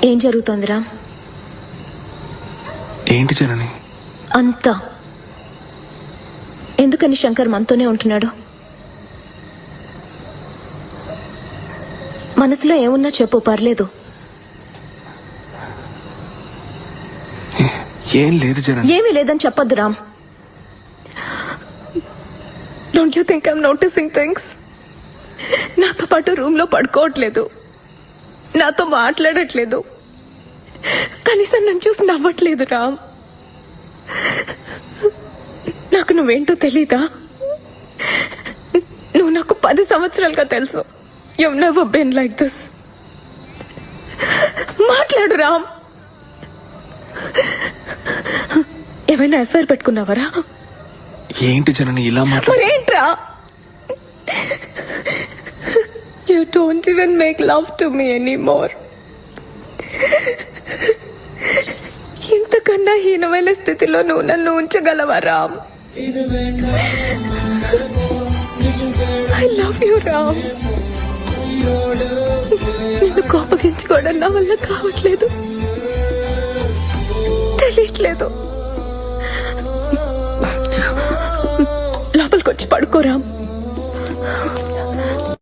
ఏం జరుగుతోందిరా? ఏంటి జనని? అంతా ఎందుకని శంకర్ మనతోనే ఉంటున్నాడు? మనసులో ఏమున్నా చెప్పు, పర్లేదు. ఏం లేదు జనని. ఏమీ లేదని చెప్పొద్దు Ram. Don't you think I'm noticing things? నాతో పాటు రూమ్ లో పడుకోవట్లేదు, నాతో మాట్లాడట్లేదు, కనీసం నన్ను చూసి నవ్వట్లేదు రామ్. నాకు నువ్వేంటో తెలీదా? నువ్వు నాకు 10 సంవత్సరాలుగా తెలుసు. You've never been like this. మాట్లాడు రామ్. ఏమైనా ఎఫ్ఐఆర్ పెట్టుకున్నావరా? ఏంటి జనని ఇలా మరేంట్రా? You don't even make love to me anymore. ఇంతకన్నా హీనమైన స్థితిలో నువ్వు నన్ను ఉంచగలవా Ram? I love you Ram. నిన్ను కోపగించుకోవడం నా వల్ల కావట్లేదు, తెలియట్లేదు. లోపలికొచ్చి పడుకోరామ్.